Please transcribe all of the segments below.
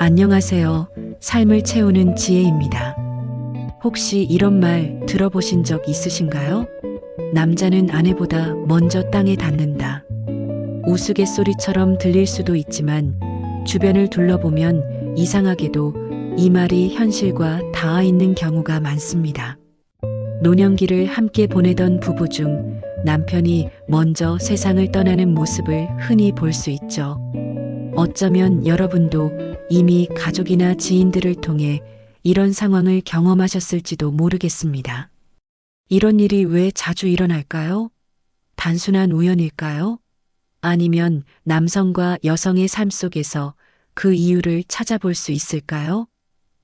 안녕하세요. 삶을 채우는 지혜입니다. 혹시 이런 말 들어보신 적 있으신가요? 남자는 아내보다 먼저 땅에 닿는다. 우스갯소리처럼 들릴 수도 있지만 주변을 둘러보면 이상하게도 이 말이 현실과 닿아 있는 경우가 많습니다. 노년기를 함께 보내던 부부 중 남편이 먼저 세상을 떠나는 모습을 흔히 볼 수 있죠. 어쩌면 여러분도 이미 가족이나 지인들을 통해 이런 상황을 경험하셨을지도 모르겠습니다. 이런 일이 왜 자주 일어날까요? 단순한 우연일까요? 아니면 남성과 여성의 삶 속에서 그 이유를 찾아볼 수 있을까요?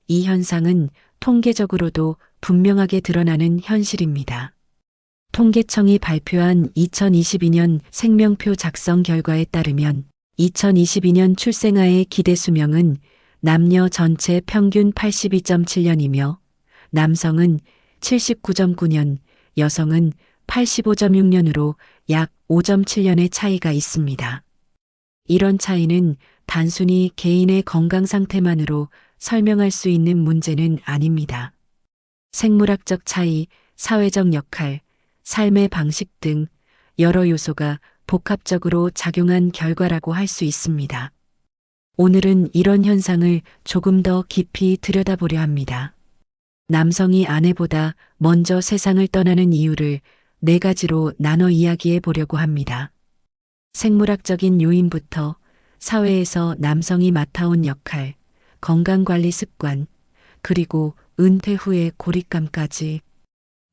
이 현상은 통계적으로도 분명하게 드러나는 현실입니다. 통계청이 발표한 2022년 생명표 작성 결과에 따르면 2022년 출생아의 기대 수명은 남녀 전체 평균 82.7년이며 남성은 79.9년, 여성은 85.6년으로 약 5.7년의 차이가 있습니다. 이런 차이는 단순히 개인의 건강 상태만으로 설명할 수 있는 문제는 아닙니다. 생물학적 차이, 사회적 역할, 삶의 방식 등 여러 요소가 복합적으로 작용한 결과라고 할 수 있습니다. 오늘은 이런 현상을 조금 더 깊이 들여다보려 합니다. 남성이 아내보다 먼저 세상을 떠나는 이유를 4가지로 나눠 이야기해 보려고 합니다. 생물학적인 요인부터 사회에서 남성이 맡아온 역할, 건강관리 습관, 그리고 은퇴 후의 고립감까지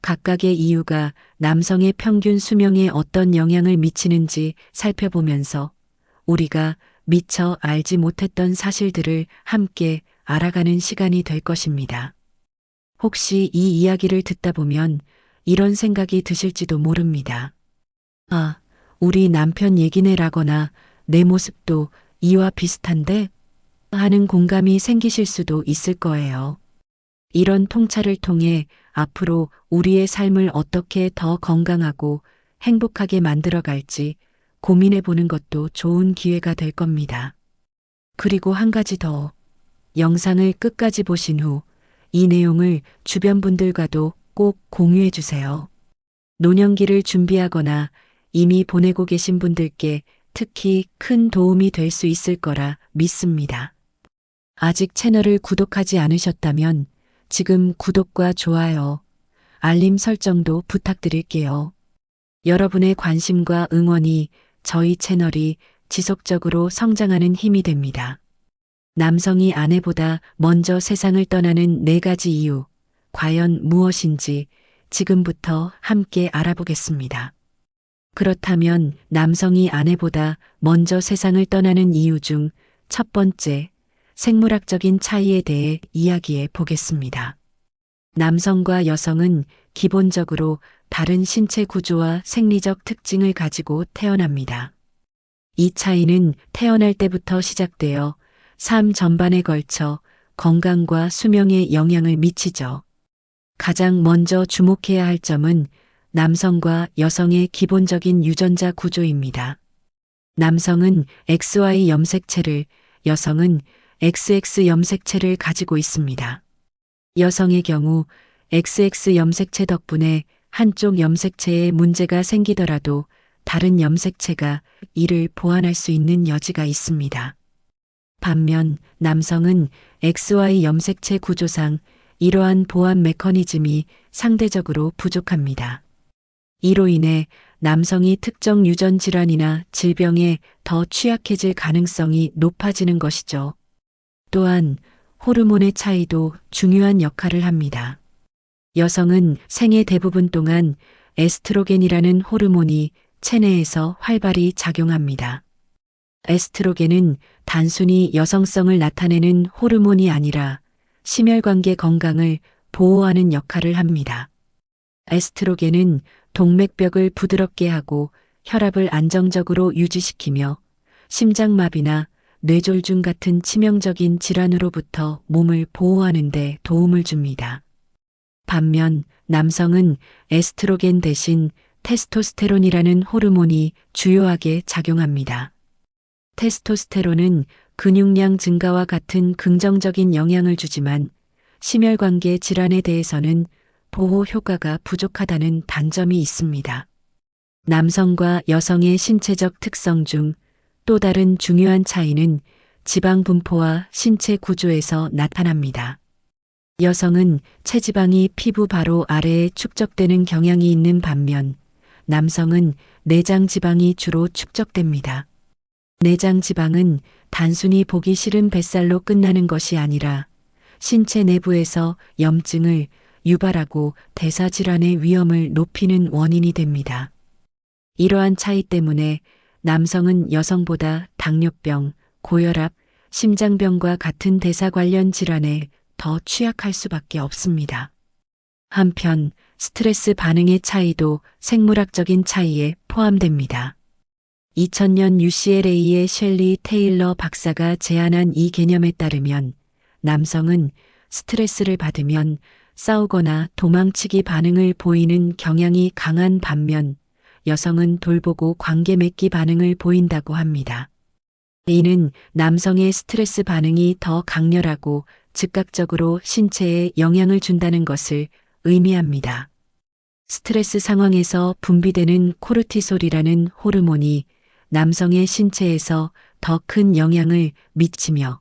각각의 이유가 남성의 평균 수명에 어떤 영향을 미치는지 살펴보면서 우리가 미처 알지 못했던 사실들을 함께 알아가는 시간이 될 것입니다. 혹시 이 이야기를 듣다 보면 이런 생각이 드실지도 모릅니다. 아, 우리 남편 얘기네라거나 내 모습도 이와 비슷한데? 하는 공감이 생기실 수도 있을 거예요. 이런 통찰을 통해 앞으로 우리의 삶을 어떻게 더 건강하고 행복하게 만들어갈지 고민해 보는 것도 좋은 기회가 될 겁니다. 그리고 한 가지 더. 영상을 끝까지 보신 후 이 내용을 주변 분들과도 꼭 공유해 주세요. 노년기를 준비하거나 이미 보내고 계신 분들께 특히 큰 도움이 될 수 있을 거라 믿습니다. 아직 채널을 구독하지 않으셨다면 지금 구독과 좋아요, 알림 설정도 부탁드릴게요. 여러분의 관심과 응원이 저희 채널이 지속적으로 성장하는 힘이 됩니다. 남성이 아내보다 먼저 세상을 떠나는 4가지 이유, 과연 무엇인지 지금부터 함께 알아보겠습니다. 그렇다면 남성이 아내보다 먼저 세상을 떠나는 이유 중 첫 번째, 생물학적인 차이에 대해 이야기해 보겠습니다. 남성과 여성은 기본적으로 다른 신체 구조와 생리적 특징을 가지고 태어납니다. 이 차이는 태어날 때부터 시작되어 삶 전반에 걸쳐 건강과 수명에 영향을 미치죠. 가장 먼저 주목해야 할 점은 남성과 여성의 기본적인 유전자 구조입니다. 남성은 XY 염색체를, 여성은 XX 염색체를 가지고 있습니다. 여성의 경우 XX 염색체 덕분에 한쪽 염색체에 문제가 생기더라도 다른 염색체가 이를 보완할 수 있는 여지가 있습니다. 반면 남성은 XY 염색체 구조상 이러한 보완 메커니즘이 상대적으로 부족합니다. 이로 인해 남성이 특정 유전 질환이나 질병에 더 취약해질 가능성이 높아지는 것이죠. 또한 호르몬의 차이도 중요한 역할을 합니다. 여성은 생애 대부분 동안 에스트로겐이라는 호르몬이 체내에서 활발히 작용합니다. 에스트로겐은 단순히 여성성을 나타내는 호르몬이 아니라 심혈관계 건강을 보호하는 역할을 합니다. 에스트로겐은 동맥벽을 부드럽게 하고 혈압을 안정적으로 유지시키며 심장마비나 뇌졸중 같은 치명적인 질환으로부터 몸을 보호하는 데 도움을 줍니다. 반면 남성은 에스트로겐 대신 테스토스테론이라는 호르몬이 주요하게 작용합니다. 테스토스테론은 근육량 증가와 같은 긍정적인 영향을 주지만 심혈관계 질환에 대해서는 보호 효과가 부족하다는 단점이 있습니다. 남성과 여성의 신체적 특성 중 또 다른 중요한 차이는 지방 분포와 신체 구조에서 나타납니다. 여성은 체지방이 피부 바로 아래에 축적되는 경향이 있는 반면 남성은 내장 지방이 주로 축적됩니다. 내장 지방은 단순히 보기 싫은 뱃살로 끝나는 것이 아니라 신체 내부에서 염증을 유발하고 대사질환의 위험을 높이는 원인이 됩니다. 이러한 차이 때문에 남성은 여성보다 당뇨병, 고혈압, 심장병과 같은 대사 관련 질환에 더 취약할 수밖에 없습니다. 한편 스트레스 반응의 차이도 생물학적인 차이에 포함됩니다. 2000년 UCLA의 셸리 테일러 박사가 제안한 이 개념에 따르면 남성은 스트레스를 받으면 싸우거나 도망치기 반응을 보이는 경향이 강한 반면 여성은 돌보고 관계 맺기 반응을 보인다고 합니다. 이는 남성의 스트레스 반응이 더 강렬하고 즉각적으로 신체에 영향을 준다는 것을 의미합니다. 스트레스 상황에서 분비되는 코르티솔이라는 호르몬이 남성의 신체에서 더 큰 영향을 미치며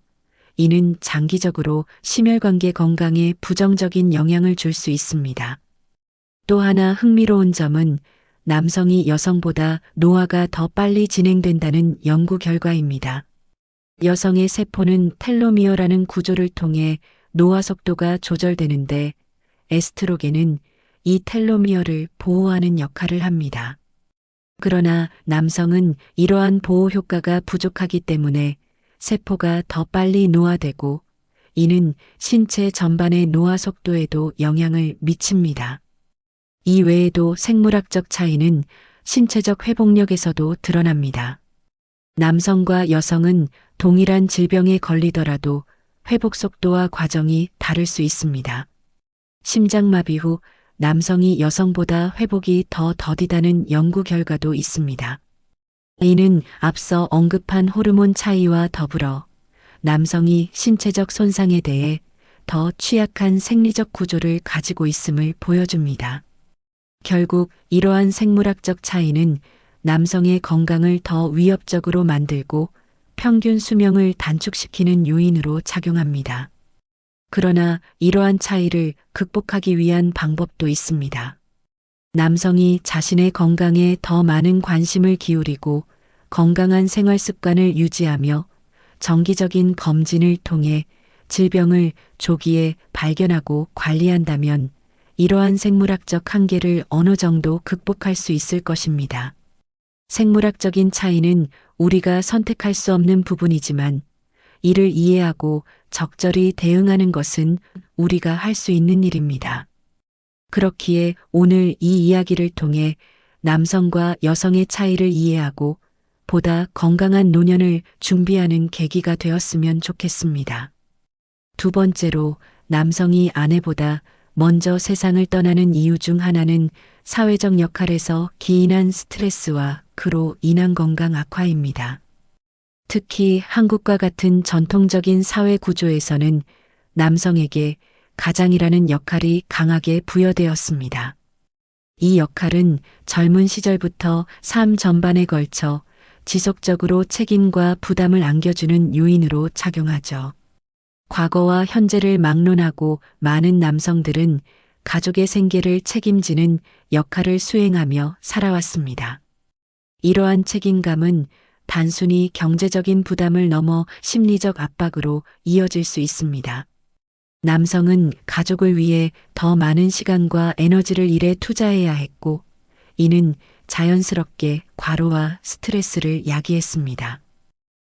이는 장기적으로 심혈관계 건강에 부정적인 영향을 줄 수 있습니다. 또 하나 흥미로운 점은 남성이 여성보다 노화가 더 빨리 진행된다는 연구 결과입니다. 여성의 세포는 텔로미어라는 구조를 통해 노화 속도가 조절되는데 에스트로겐은 이 텔로미어를 보호하는 역할을 합니다. 그러나 남성은 이러한 보호 효과가 부족하기 때문에 세포가 더 빨리 노화되고 이는 신체 전반의 노화 속도에도 영향을 미칩니다. 이 외에도 생물학적 차이는 신체적 회복력에서도 드러납니다. 남성과 여성은 동일한 질병에 걸리더라도 회복 속도와 과정이 다를 수 있습니다. 심장마비 후 남성이 여성보다 회복이 더 더디다는 연구 결과도 있습니다. 이는 앞서 언급한 호르몬 차이와 더불어 남성이 신체적 손상에 대해 더 취약한 생리적 구조를 가지고 있음을 보여줍니다. 결국 이러한 생물학적 차이는 남성의 건강을 더 위협적으로 만들고 평균 수명을 단축시키는 요인으로 작용합니다. 그러나 이러한 차이를 극복하기 위한 방법도 있습니다. 남성이 자신의 건강에 더 많은 관심을 기울이고 건강한 생활 습관을 유지하며 정기적인 검진을 통해 질병을 조기에 발견하고 관리한다면 이러한 생물학적 한계를 어느 정도 극복할 수 있을 것입니다. 생물학적인 차이는 우리가 선택할 수 없는 부분이지만 이를 이해하고 적절히 대응하는 것은 우리가 할 수 있는 일입니다. 그렇기에 오늘 이 이야기를 통해 남성과 여성의 차이를 이해하고 보다 건강한 노년을 준비하는 계기가 되었으면 좋겠습니다. 두 번째로 남성이 아내보다 먼저 세상을 떠나는 이유 중 하나는 사회적 역할에서 기인한 스트레스와 그로 인한 건강 악화입니다. 특히 한국과 같은 전통적인 사회 구조에서는 남성에게 가장이라는 역할이 강하게 부여되었습니다. 이 역할은 젊은 시절부터 삶 전반에 걸쳐 지속적으로 책임과 부담을 안겨주는 요인으로 작용하죠. 과거와 현재를 막론하고 많은 남성들은 가족의 생계를 책임지는 역할을 수행하며 살아왔습니다. 이러한 책임감은 단순히 경제적인 부담을 넘어 심리적 압박으로 이어질 수 있습니다. 남성은 가족을 위해 더 많은 시간과 에너지를 일에 투자해야 했고, 이는 자연스럽게 과로와 스트레스를 야기했습니다.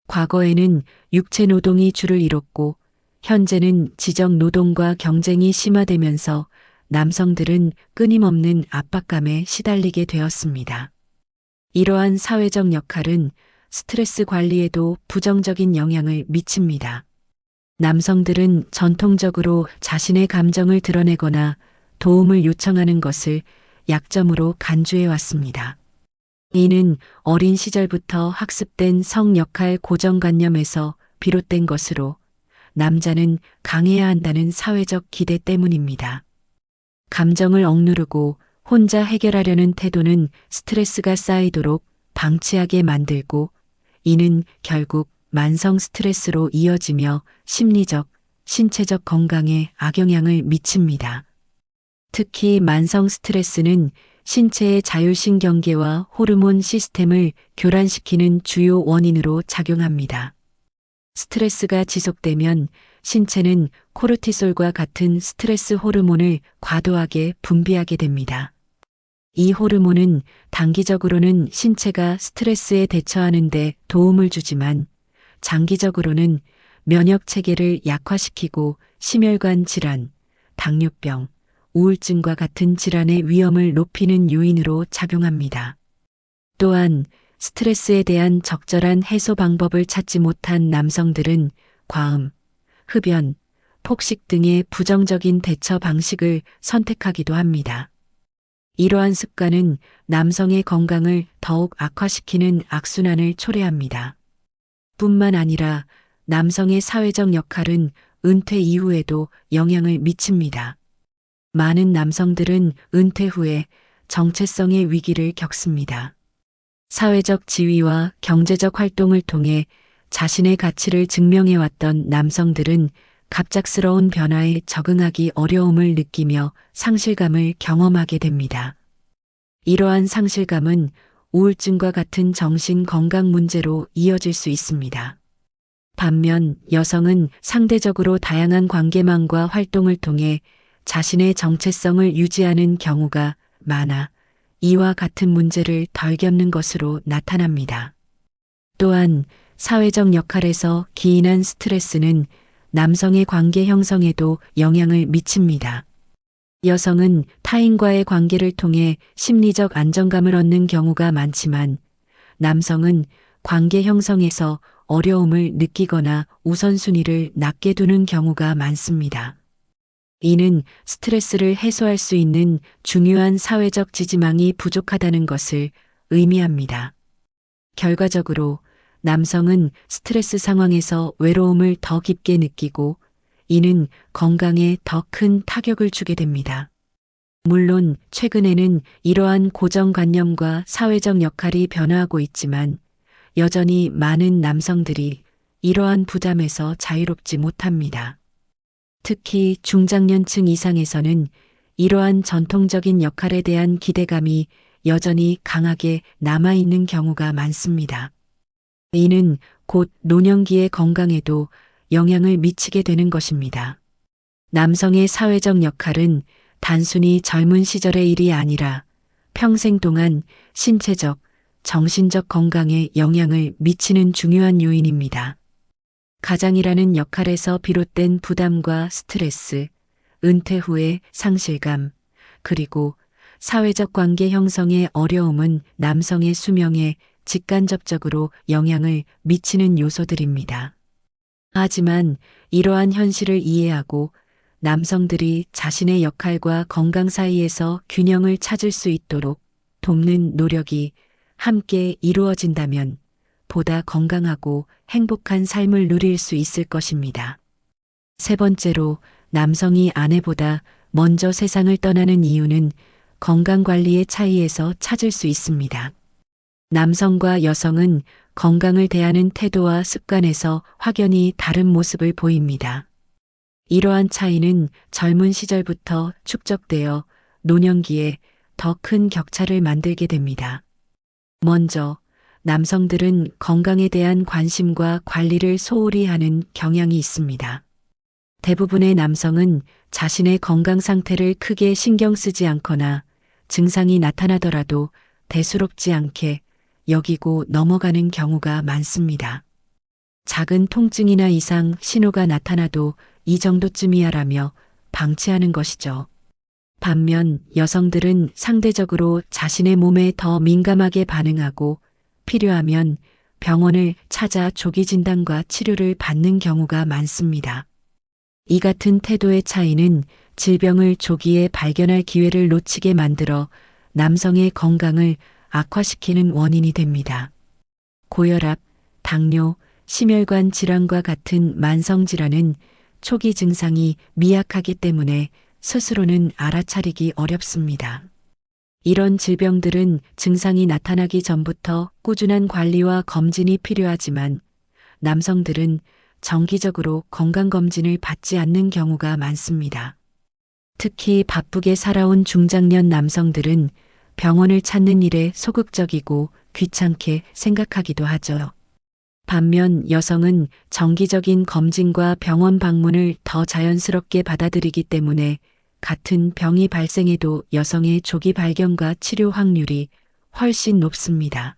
과거에는 육체 노동이 주를 이뤘고, 현재는 지적 노동과 경쟁이 심화되면서 남성들은 끊임없는 압박감에 시달리게 되었습니다. 이러한 사회적 역할은 스트레스 관리에도 부정적인 영향을 미칩니다. 남성들은 전통적으로 자신의 감정을 드러내거나 도움을 요청하는 것을 약점으로 간주해 왔습니다. 이는 어린 시절부터 학습된 성 역할 고정관념에서 비롯된 것으로 남자는 강해야 한다는 사회적 기대 때문입니다. 감정을 억누르고 혼자 해결하려는 태도는 스트레스가 쌓이도록 방치하게 만들고 이는 결국 만성 스트레스로 이어지며 심리적, 신체적 건강에 악영향을 미칩니다. 특히 만성 스트레스는 신체의 자율신경계와 호르몬 시스템을 교란시키는 주요 원인으로 작용합니다. 스트레스가 지속되면 신체는 코르티솔과 같은 스트레스 호르몬을 과도하게 분비하게 됩니다. 이 호르몬은 단기적으로는 신체가 스트레스에 대처하는 데 도움을 주지만 장기적으로는 면역 체계를 약화시키고 심혈관 질환, 당뇨병, 우울증과 같은 질환의 위험을 높이는 요인으로 작용합니다. 또한 스트레스에 대한 적절한 해소 방법을 찾지 못한 남성들은 과음, 흡연, 폭식 등의 부정적인 대처 방식을 선택하기도 합니다. 이러한 습관은 남성의 건강을 더욱 악화시키는 악순환을 초래합니다. 뿐만 아니라 남성의 사회적 역할은 은퇴 이후에도 영향을 미칩니다. 많은 남성들은 은퇴 후에 정체성의 위기를 겪습니다. 사회적 지위와 경제적 활동을 통해 자신의 가치를 증명해왔던 남성들은 갑작스러운 변화에 적응하기 어려움을 느끼며 상실감을 경험하게 됩니다. 이러한 상실감은 우울증과 같은 정신 건강 문제로 이어질 수 있습니다. 반면 여성은 상대적으로 다양한 관계망과 활동을 통해 자신의 정체성을 유지하는 경우가 많아 이와 같은 문제를 덜 겪는 것으로 나타납니다. 또한 사회적 역할에서 기인한 스트레스는 남성의 관계 형성에도 영향을 미칩니다. 여성은 타인과의 관계를 통해 심리적 안정감을 얻는 경우가 많지만 남성은 관계 형성에서 어려움을 느끼거나 우선순위를 낮게 두는 경우가 많습니다. 이는 스트레스를 해소할 수 있는 중요한 사회적 지지망이 부족하다는 것을 의미합니다. 결과적으로 남성은 스트레스 상황에서 외로움을 더 깊게 느끼고 이는 건강에 더 큰 타격을 주게 됩니다. 물론 최근에는 이러한 고정관념과 사회적 역할이 변화하고 있지만 여전히 많은 남성들이 이러한 부담에서 자유롭지 못합니다. 특히 중장년층 이상에서는 이러한 전통적인 역할에 대한 기대감이 여전히 강하게 남아있는 경우가 많습니다. 이는 곧 노년기의 건강에도 영향을 미치게 되는 것입니다. 남성의 사회적 역할은 단순히 젊은 시절의 일이 아니라 평생 동안 신체적, 정신적 건강에 영향을 미치는 중요한 요인입니다. 가장이라는 역할에서 비롯된 부담과 스트레스, 은퇴 후의 상실감, 그리고 사회적 관계 형성의 어려움은 남성의 수명에 직간접적으로 영향을 미치는 요소들입니다. 하지만 이러한 현실을 이해하고 남성들이 자신의 역할과 건강 사이에서 균형을 찾을 수 있도록 돕는 노력이 함께 이루어진다면 보다 건강하고 행복한 삶을 누릴 수 있을 것입니다. 세 번째로 남성이 아내보다 먼저 세상을 떠나는 이유는 건강관리의 차이에서 찾을 수 있습니다. 남성과 여성은 건강을 대하는 태도와 습관에서 확연히 다른 모습을 보입니다. 이러한 차이는 젊은 시절부터 축적되어 노년기에 더 큰 격차를 만들게 됩니다. 먼저 남성들은 건강에 대한 관심과 관리를 소홀히 하는 경향이 있습니다. 대부분의 남성은 자신의 건강 상태를 크게 신경 쓰지 않거나 증상이 나타나더라도 대수롭지 않게 여기고 넘어가는 경우가 많습니다. 작은 통증이나 이상 신호가 나타나도 이 정도쯤이야라며 방치하는 것이죠. 반면 여성들은 상대적으로 자신의 몸에 더 민감하게 반응하고 필요하면 병원을 찾아 조기 진단과 치료를 받는 경우가 많습니다. 이 같은 태도의 차이는 질병을 조기에 발견할 기회를 놓치게 만들어 남성의 건강을 악화시키는 원인이 됩니다. 고혈압, 당뇨, 심혈관 질환과 같은 만성 질환은 초기 증상이 미약하기 때문에 스스로는 알아차리기 어렵습니다. 이런 질병들은 증상이 나타나기 전부터 꾸준한 관리와 검진이 필요하지만 남성들은 정기적으로 건강검진을 받지 않는 경우가 많습니다. 특히 바쁘게 살아온 중장년 남성들은 병원을 찾는 일에 소극적이고 귀찮게 생각하기도 하죠. 반면 여성은 정기적인 검진과 병원 방문을 더 자연스럽게 받아들이기 때문에 같은 병이 발생해도 여성의 조기 발견과 치료 확률이 훨씬 높습니다.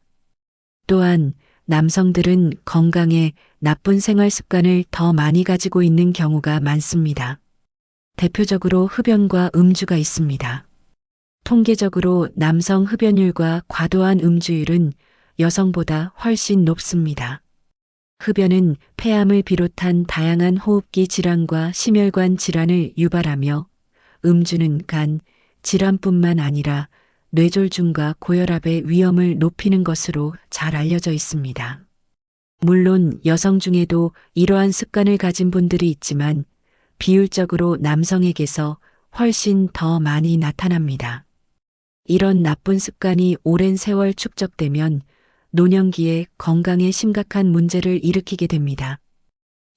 또한 남성들은 건강에 나쁜 생활 습관을 더 많이 가지고 있는 경우가 많습니다. 대표적으로 흡연과 음주가 있습니다. 통계적으로 남성 흡연율과 과도한 음주율은 여성보다 훨씬 높습니다. 흡연은 폐암을 비롯한 다양한 호흡기 질환과 심혈관 질환을 유발하며 음주는 간 질환뿐만 아니라 뇌졸중과 고혈압의 위험을 높이는 것으로 잘 알려져 있습니다. 물론 여성 중에도 이러한 습관을 가진 분들이 있지만 비율적으로 남성에게서 훨씬 더 많이 나타납니다. 이런 나쁜 습관이 오랜 세월 축적되면 노년기에 건강에 심각한 문제를 일으키게 됩니다.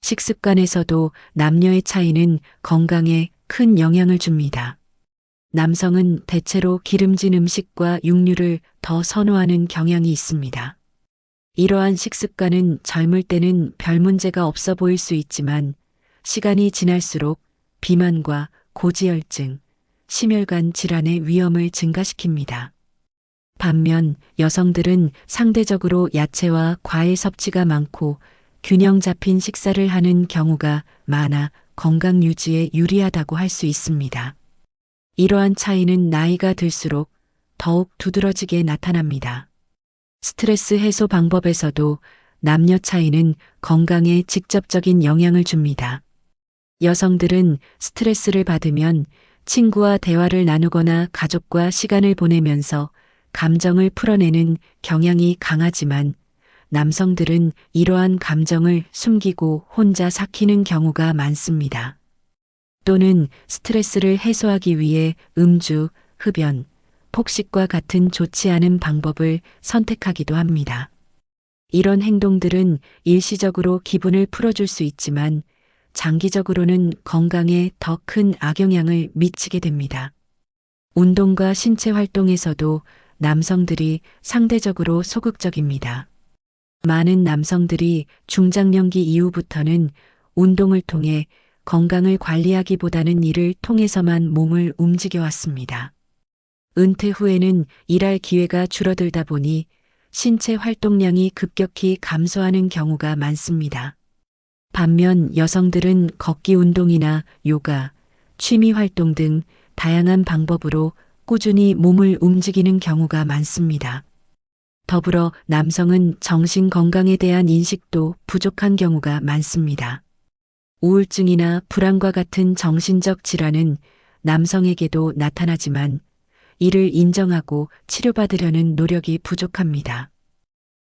식습관에서도 남녀의 차이는 건강에 큰 영향을 줍니다. 남성은 대체로 기름진 음식과 육류를 더 선호하는 경향이 있습니다. 이러한 식습관은 젊을 때는 별 문제가 없어 보일 수 있지만 시간이 지날수록 비만과 고지혈증, 심혈관 질환의 위험을 증가시킵니다. 반면 여성들은 상대적으로 야채와 과일 섭취가 많고 균형 잡힌 식사를 하는 경우가 많아 건강 유지에 유리하다고 할 수 있습니다. 이러한 차이는 나이가 들수록 더욱 두드러지게 나타납니다. 스트레스 해소 방법에서도 남녀 차이는 건강에 직접적인 영향을 줍니다. 여성들은 스트레스를 받으면 친구와 대화를 나누거나 가족과 시간을 보내면서 감정을 풀어내는 경향이 강하지만 남성들은 이러한 감정을 숨기고 혼자 삭히는 경우가 많습니다. 또는 스트레스를 해소하기 위해 음주, 흡연, 폭식과 같은 좋지 않은 방법을 선택하기도 합니다. 이런 행동들은 일시적으로 기분을 풀어줄 수 있지만 장기적으로는 건강에 더 큰 악영향을 미치게 됩니다. 운동과 신체 활동에서도 남성들이 상대적으로 소극적입니다. 많은 남성들이 중장년기 이후부터는 운동을 통해 건강을 관리하기보다는 일을 통해서만 몸을 움직여 왔습니다. 은퇴 후에는 일할 기회가 줄어들다 보니 신체 활동량이 급격히 감소하는 경우가 많습니다. 반면 여성들은 걷기 운동이나 요가, 취미 활동 등 다양한 방법으로 꾸준히 몸을 움직이는 경우가 많습니다. 더불어 남성은 정신 건강에 대한 인식도 부족한 경우가 많습니다. 우울증이나 불안과 같은 정신적 질환은 남성에게도 나타나지만 이를 인정하고 치료받으려는 노력이 부족합니다.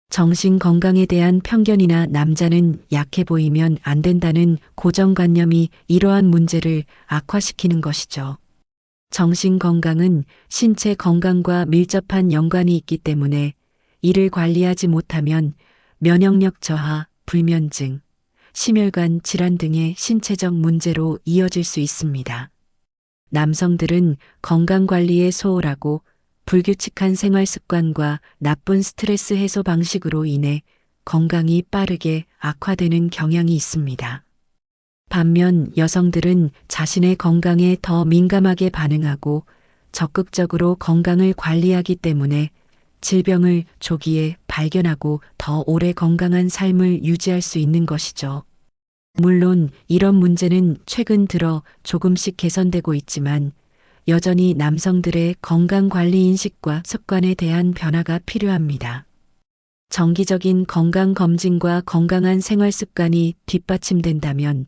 정신 건강에 대한 편견이나 남자는 약해 보이면 안 된다는 고정관념이 이러한 문제를 악화시키는 것이죠. 정신 건강은 신체 건강과 밀접한 연관이 있기 때문에 이를 관리하지 못하면 면역력 저하, 불면증, 심혈관 질환 등의 신체적 문제로 이어질 수 있습니다. 남성들은 건강 관리에 소홀하고 불규칙한 생활 습관과 나쁜 스트레스 해소 방식으로 인해 건강이 빠르게 악화되는 경향이 있습니다. 반면 여성들은 자신의 건강에 더 민감하게 반응하고 적극적으로 건강을 관리하기 때문에 질병을 조기에 발견하고 더 오래 건강한 삶을 유지할 수 있는 것이죠. 물론 이런 문제는 최근 들어 조금씩 개선되고 있지만 여전히 남성들의 건강관리 인식과 습관에 대한 변화가 필요합니다. 정기적인 건강검진과 건강한 생활 습관이 뒷받침된다면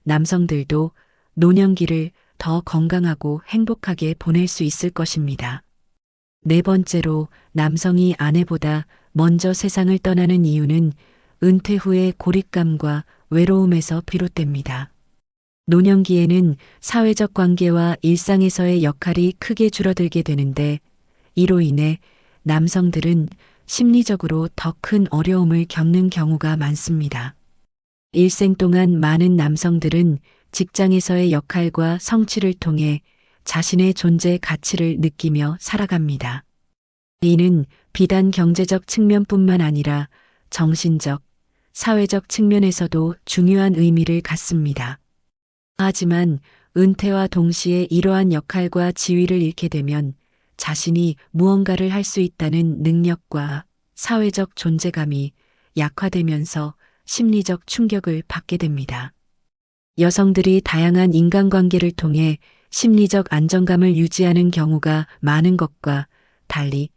남성들도 노년기를 더 건강하고 행복하게 보낼 수 있을 것입니다. 네 번째로 남성이 아내보다 먼저 세상을 떠나는 이유는 은퇴 후의 고립감과 외로움에서 비롯됩니다. 노년기에는 사회적 관계와 일상에서의 역할이 크게 줄어들게 되는데 이로 인해 남성들은 심리적으로 더 큰 어려움을 겪는 경우가 많습니다. 일생 동안 많은 남성들은 직장에서의 역할과 성취를 통해 자신의 존재 가치를 느끼며 살아갑니다. 이는 비단 경제적 측면뿐만 아니라 정신적, 사회적 측면에서도 중요한 의미를 갖습니다. 하지만 은퇴와 동시에 이러한 역할과 지위를 잃게 되면 자신이 무언가를 할 수 있다는 능력과 사회적 존재감이 약화되면서 심리적 충격을 받게 됩니다. 여성들이 다양한 인간관계를 통해 심리적 안정감을 유지하는 경우가 많은 것과 달리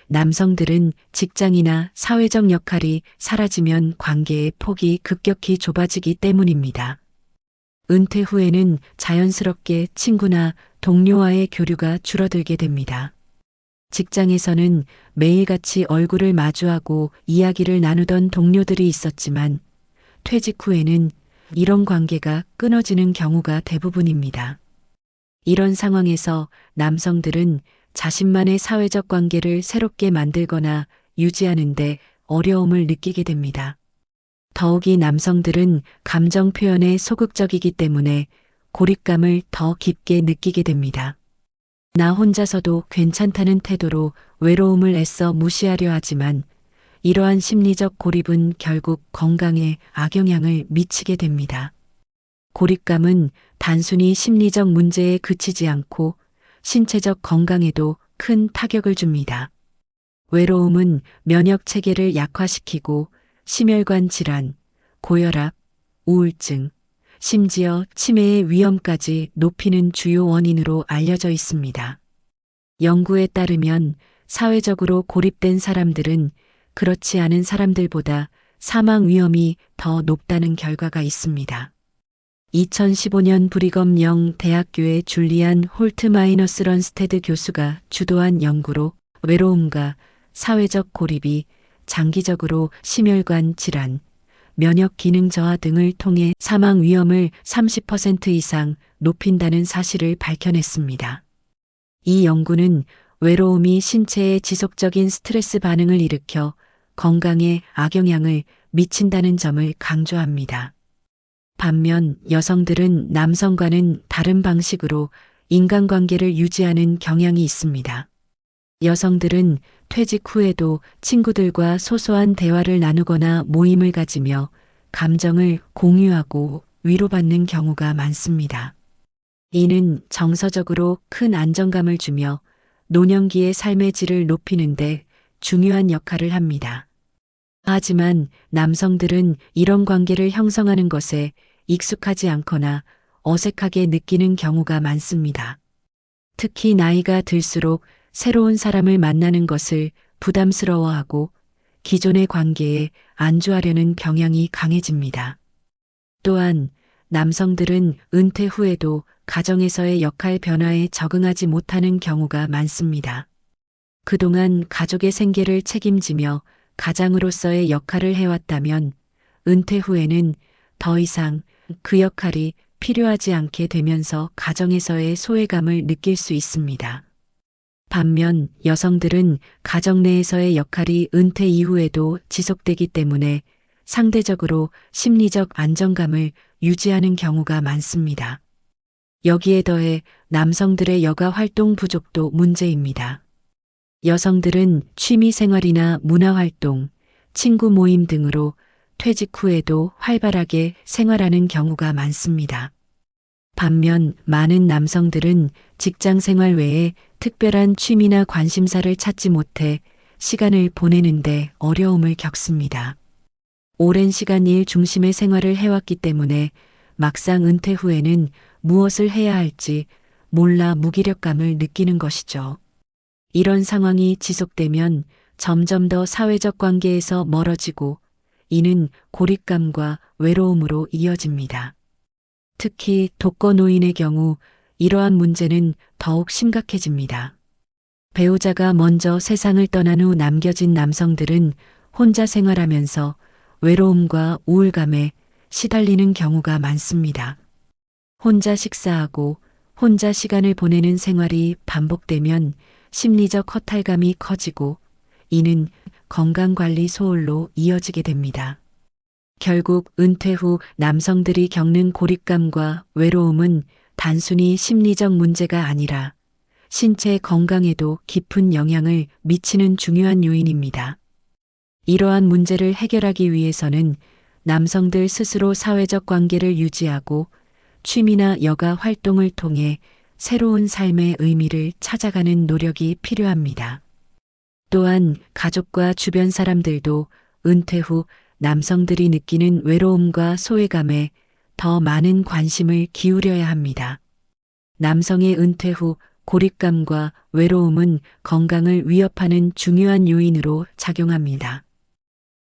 남성들은 직장이나 사회적 역할이 사라지면 관계의 폭이 급격히 좁아지기 때문입니다. 은퇴 후에는 자연스럽게 친구나 동료와의 교류가 줄어들게 됩니다. 직장에서는 매일같이 얼굴을 마주하고 이야기를 나누던 동료들이 있었지만 퇴직 후에는 이런 관계가 끊어지는 경우가 대부분입니다. 이런 상황에서 남성들은 자신만의 사회적 관계를 새롭게 만들거나 유지하는데 어려움을 느끼게 됩니다. 더욱이 남성들은 감정 표현에 소극적이기 때문에 고립감을 더 깊게 느끼게 됩니다. 나 혼자서도 괜찮다는 태도로 외로움을 애써 무시하려 하지만 이러한 심리적 고립은 결국 건강에 악영향을 미치게 됩니다. 고립감은 단순히 심리적 문제에 그치지 않고 신체적 건강에도 큰 타격을 줍니다. 외로움은 면역 체계를 약화시키고 심혈관 질환, 고혈압, 우울증, 심지어 치매의 위험까지 높이는 주요 원인으로 알려져 있습니다. 연구에 따르면 사회적으로 고립된 사람들은 그렇지 않은 사람들보다 사망 위험이 더 높다는 결과가 있습니다. 2015년 브리검 영 대학교의 줄리안 홀트마이너스 런스테드 교수가 주도한 연구로 외로움과 사회적 고립이 장기적으로 심혈관 질환, 면역 기능 저하 등을 통해 사망 위험을 30% 이상 높인다는 사실을 밝혀냈습니다. 이 연구는 외로움이 신체에 지속적인 스트레스 반응을 일으켜 건강에 악영향을 미친다는 점을 강조합니다. 반면 여성들은 남성과는 다른 방식으로 인간관계를 유지하는 경향이 있습니다. 여성들은 퇴직 후에도 친구들과 소소한 대화를 나누거나 모임을 가지며 감정을 공유하고 위로받는 경우가 많습니다. 이는 정서적으로 큰 안정감을 주며 노년기의 삶의 질을 높이는데 중요한 역할을 합니다. 하지만 남성들은 이런 관계를 형성하는 것에 익숙하지 않거나 어색하게 느끼는 경우가 많습니다. 특히 나이가 들수록 새로운 사람을 만나는 것을 부담스러워하고 기존의 관계에 안주하려는 경향이 강해집니다. 또한 남성들은 은퇴 후에도 가정에서의 역할 변화에 적응하지 못하는 경우가 많습니다. 그동안 가족의 생계를 책임지며 가장으로서의 역할을 해왔다면 은퇴 후에는 더 이상 그 역할이 필요하지 않게 되면서 가정에서의 소외감을 느낄 수 있습니다. 반면 여성들은 가정 내에서의 역할이 은퇴 이후에도 지속되기 때문에 상대적으로 심리적 안정감을 유지하는 경우가 많습니다. 여기에 더해 남성들의 여가 활동 부족도 문제입니다. 여성들은 취미 생활이나 문화 활동, 친구 모임 등으로 퇴직 후에도 활발하게 생활하는 경우가 많습니다. 반면 많은 남성들은 직장 생활 외에 특별한 취미나 관심사를 찾지 못해 시간을 보내는데 어려움을 겪습니다. 오랜 시간 일 중심의 생활을 해왔기 때문에 막상 은퇴 후에는 무엇을 해야 할지 몰라 무기력감을 느끼는 것이죠. 이런 상황이 지속되면 점점 더 사회적 관계에서 멀어지고 이는 고립감과 외로움으로 이어집니다. 특히 독거노인의 경우 이러한 문제는 더욱 심각해집니다. 배우자가 먼저 세상을 떠난 후 남겨진 남성들은 혼자 생활하면서 외로움과 우울감에 시달리는 경우가 많습니다. 혼자 식사하고 혼자 시간을 보내는 생활이 반복되면 심리적 허탈감이 커지고 이는 건강관리 소홀로 이어지게 됩니다. 결국 은퇴 후 남성들이 겪는 고립감과 외로움은 단순히 심리적 문제가 아니라 신체 건강에도 깊은 영향을 미치는 중요한 요인입니다. 이러한 문제를 해결하기 위해서는 남성들 스스로 사회적 관계를 유지하고 취미나 여가 활동을 통해 새로운 삶의 의미를 찾아가는 노력이 필요합니다. 또한 가족과 주변 사람들도 은퇴 후 남성들이 느끼는 외로움과 소외감에 더 많은 관심을 기울여야 합니다. 남성의 은퇴 후 고립감과 외로움은 건강을 위협하는 중요한 요인으로 작용합니다.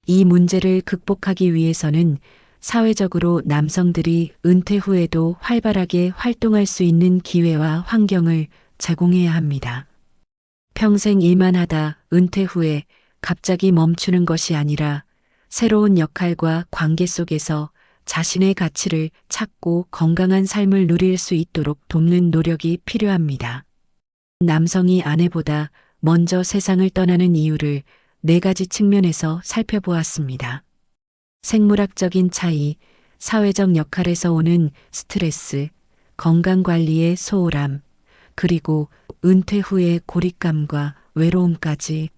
이 문제를 극복하기 위해서는 사회적으로 남성들이 은퇴 후에도 활발하게 활동할 수 있는 기회와 환경을 제공해야 합니다. 평생 일만 하다 은퇴 후에 갑자기 멈추는 것이 아니라 새로운 역할과 관계 속에서 자신의 가치를 찾고 건강한 삶을 누릴 수 있도록 돕는 노력이 필요합니다. 남성이 아내보다 먼저 세상을 떠나는 이유를 4가지 측면에서 살펴보았습니다. 생물학적인 차이, 사회적 역할에서 오는 스트레스, 건강관리의 소홀함, 그리고 은퇴 후의 고립감과 외로움까지.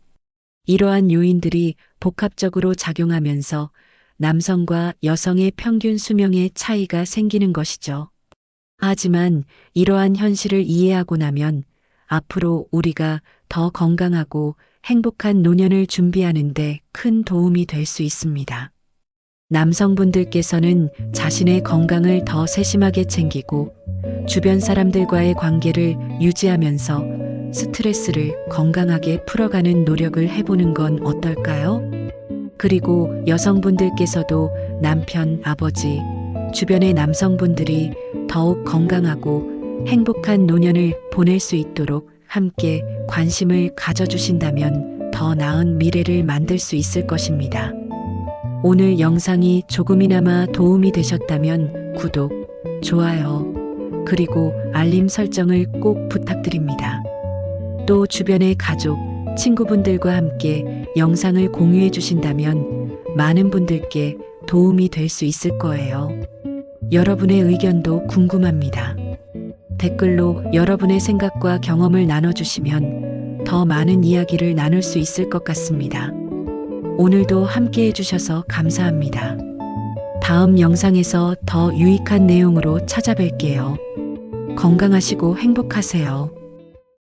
이러한 요인들이 복합적으로 작용하면서 남성과 여성의 평균 수명의 차이가 생기는 것이죠. 하지만 이러한 현실을 이해하고 나면 앞으로 우리가 더 건강하고 행복한 노년을 준비하는 데 큰 도움이 될 수 있습니다. 남성분들께서는 자신의 건강을 더 세심하게 챙기고 주변 사람들과의 관계를 유지하면서 스트레스를 건강하게 풀어가는 노력을 해보는 건 어떨까요? 그리고 여성분들께서도 남편, 아버지, 주변의 남성분들이 더욱 건강하고 행복한 노년을 보낼 수 있도록 함께 관심을 가져주신다면 더 나은 미래를 만들 수 있을 것입니다. 오늘 영상이 조금이나마 도움이 되셨다면 구독, 좋아요, 그리고 알림 설정을 꼭 부탁드립니다. 또 주변의 가족, 친구분들과 함께 영상을 공유해 주신다면 많은 분들께 도움이 될 수 있을 거예요. 여러분의 의견도 궁금합니다. 댓글로 여러분의 생각과 경험을 나눠주시면 더 많은 이야기를 나눌 수 있을 것 같습니다. 오늘도 함께 해주셔서 감사합니다. 다음 영상에서 더 유익한 내용으로 찾아뵐게요. 건강하시고 행복하세요.